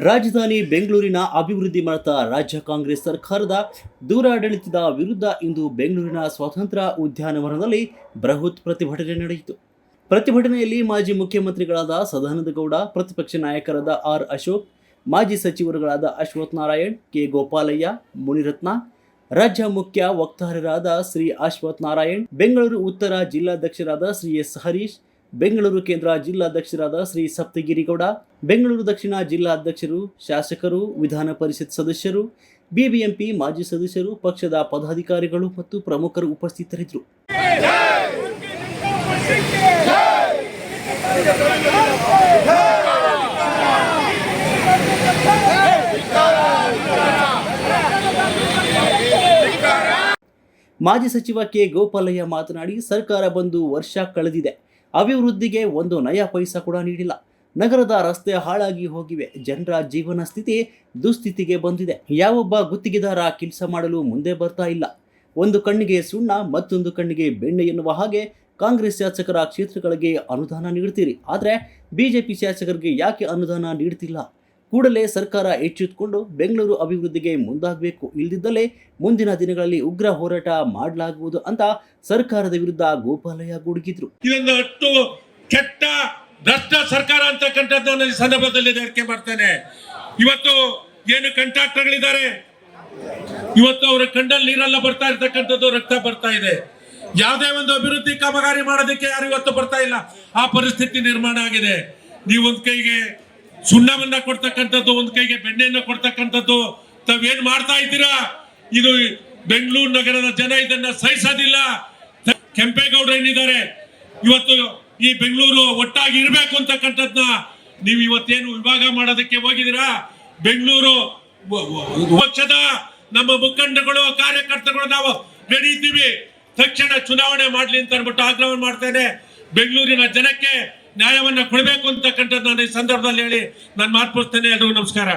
ರಾಜಧಾನಿ ಬೆಂಗಳೂರಿನ ಅಭಿವೃದ್ಧಿ ಮರೆತ ರಾಜ್ಯ ಕಾಂಗ್ರೆಸ್ ಸರ್ಕಾರದ ದೂರಾಡಳಿತದ ವಿರುದ್ಧ ಇಂದು ಬೆಂಗಳೂರಿನ ಸ್ವಾತಂತ್ರ್ಯ ಉದ್ಯಾನವನದಲ್ಲಿ ಬೃಹತ್ ಪ್ರತಿಭಟನೆ ನಡೆಯಿತು. ಪ್ರತಿಭಟನೆಯಲ್ಲಿ ಮಾಜಿ ಮುಖ್ಯಮಂತ್ರಿಗಳಾದ ಸದಾನಂದ ಗೌಡ, ಪ್ರತಿಪಕ್ಷ ನಾಯಕರಾದ ಆರ್ ಅಶೋಕ್, ಮಾಜಿ ಸಚಿವರುಗಳಾದ ಅಶ್ವಥ್ ನಾರಾಯಣ್, ಕೆ ಗೋಪಾಲಯ್ಯ, ಮುನಿರತ್ನ, ರಾಜ್ಯ ಮುಖ್ಯ ವಕ್ತಾರರಾದ ಶ್ರೀ ಅಶ್ವಥ್ ನಾರಾಯಣ್, ಬೆಂಗಳೂರು ಉತ್ತರ ಜಿಲ್ಲಾಧ್ಯಕ್ಷರಾದ ಶ್ರೀ ಎಸ್ ಹರೀಶ್, ಬೆಂಗಳೂರು ಕೇಂದ್ರ ಜಿಲ್ಲಾಧ್ಯಕ್ಷರಾದ ಶ್ರೀ ಸಪ್ತಗಿರಿಗೌಡ, ಬೆಂಗಳೂರು ದಕ್ಷಿಣ ಜಿಲ್ಲಾಧ್ಯಕ್ಷರು, ಶಾಸಕರು, ವಿಧಾನ ಪರಿಷತ್ ಸದಸ್ಯರು, ಬಿಬಿಎಂಪಿ ಮಾಜಿ ಸದಸ್ಯರು, ಪಕ್ಷದ ಪದಾಧಿಕಾರಿಗಳು ಮತ್ತು ಪ್ರಮುಖರು ಉಪಸ್ಥಿತರಿದ್ದರು. ಮಾಜಿ ಸಚಿವ ಕೆ ಗೋಪಾಲಯ್ಯ ಮಾತನಾಡಿ, ಸರ್ಕಾರ ಬಂದು ವರ್ಷ ಕಳೆದಿದೆ, ಅಭಿವೃದ್ಧಿಗೆ ಒಂದು ನಯ ಪೈಸಾ ಕೂಡ ನೀಡಿಲ್ಲ. ನಗರದ ರಸ್ತೆ ಹಾಳಾಗಿ ಹೋಗಿವೆ, ಜನರ ಜೀವನ ಸ್ಥಿತಿ ದುಸ್ಥಿತಿಗೆ ಬಂದಿದೆ. ಯಾವೊಬ್ಬ ಗುತ್ತಿಗೆದಾರ ಕೆಲಸ ಮಾಡಲು ಮುಂದೆ ಬರ್ತಾ ಇಲ್ಲ. ಒಂದು ಕಣ್ಣಿಗೆ ಸುಣ್ಣ, ಮತ್ತೊಂದು ಕಣ್ಣಿಗೆ ಬೆಣ್ಣೆ ಎನ್ನುವ ಹಾಗೆ ಕಾಂಗ್ರೆಸ್ ಶಾಸಕರ ಕ್ಷೇತ್ರಗಳಿಗೆ ಅನುದಾನ ನೀಡ್ತೀರಿ, ಆದರೆ ಬಿಜೆಪಿ ಶಾಸಕರಿಗೆ ಯಾಕೆ ಅನುದಾನ ನೀಡ್ತಿಲ್ಲ? ಕೂಡಲೇ ಸರ್ಕಾರ ಎಚ್ಚೆತ್ತುಕೊಂಡು ಬೆಂಗಳೂರು ಅಭಿವೃದ್ಧಿಗೆ ಮುಂದಾಗಬೇಕು, ಇಲ್ಲದಿದ್ದಲ್ಲಿ ಮುಂದಿನ ದಿನಗಳಲ್ಲಿ ಉಗ್ರ ಹೋರಾಟ ಮಾಡಲಾಗುವುದು ಅಂತ ಸರ್ಕಾರದ ವಿರುದ್ಧ ಗೋಪಾಲಯ್ಯ ಗುಡುಗಿದ್ರು. ಇದೊಂದು ಅಷ್ಟು ಕೆಟ್ಟ ಭ್ರಷ್ಟ ಸರ್ಕಾರ ಅಂತಕ್ಕಂಥದ್ದು ಈ ಸಂದರ್ಭದಲ್ಲಿ ಹೇಳಿಕೆ ಮಾಡ್ತೇನೆ. ಇವತ್ತು ಏನು ಕಾಂಟ್ರಾಕ್ಟರ್ಗಳಿದ್ದಾರೆ, ಇವತ್ತು ಅವರ ಕಣ್ಣಲ್ಲಿ ನೀರೆಲ್ಲ ಬರ್ತಾ ಇರ್ತಕ್ಕಂಥದ್ದು, ರಕ್ತ ಬರ್ತಾ ಇದೆ. ಯಾವುದೇ ಒಂದು ಅಭಿವೃದ್ಧಿ ಕಾಮಗಾರಿ ಮಾಡೋದಕ್ಕೆ ಯಾರು ಇವತ್ತು ಬರ್ತಾ ಇಲ್ಲ. ಆ ಪರಿಸ್ಥಿತಿ ನಿರ್ಮಾಣ ಆಗಿದೆ. ನೀವು ಒಂದ್ ಕೈಗೆ ಸುಣ್ಣವನ್ನ ಕೊಡ್ತಕ್ಕಂಥದ್ದು, ಒಂದ್ ಕೈಗೆ ಬೆಣ್ಣೆಯನ್ನ ಕೊಡ್ತಕ್ಕಂಥದ್ದು, ತಾವೇನ್ ಮಾಡ್ತಾ ಇದ್ದೀರಾ? ಇದು ಬೆಂಗಳೂರು ನಗರದ ಜನ ಇದನ್ನ ಸಹಿಸೋದಿಲ್ಲ. ಕೆಂಪೇಗೌಡರು ಏನಿದ್ದಾರೆ, ಇವತ್ತು ಈ ಬೆಂಗಳೂರು ಒಟ್ಟಾಗಿ ಇರಬೇಕು ಅಂತಕ್ಕಂಥದ್ನ ನೀವು ಇವತ್ತೇನು ವಿಭಾಗ ಮಾಡೋದಕ್ಕೆ ಹೋಗಿದ್ದೀರಾ? ಬೆಂಗಳೂರು ಪಕ್ಷದ ನಮ್ಮ ಮುಖಂಡಗಳು, ಕಾರ್ಯಕರ್ತರುಗಳು ನಾವು ನಡೀತೀವಿ, ತಕ್ಷಣ ಚುನಾವಣೆ ಮಾಡ್ಲಿ ಅಂತ ಅನ್ಬಿಟ್ಟು ಆಗ್ರಹ ಮಾಡ್ತೇನೆ. ಬೆಂಗಳೂರಿನ ಜನಕ್ಕೆ ನ್ಯಾಯವನ್ನ ಕೊಡಬೇಕು ಅಂತಕ್ಕಂಥದ್ದು ನಾನು ಈ ಸಂದರ್ಭದಲ್ಲಿ ಹೇಳಿ ನಾನು ಮಾತು ಮುಗಿಸ್ತೇನೆ. ಎಲ್ರಿಗೂ ನಮಸ್ಕಾರ.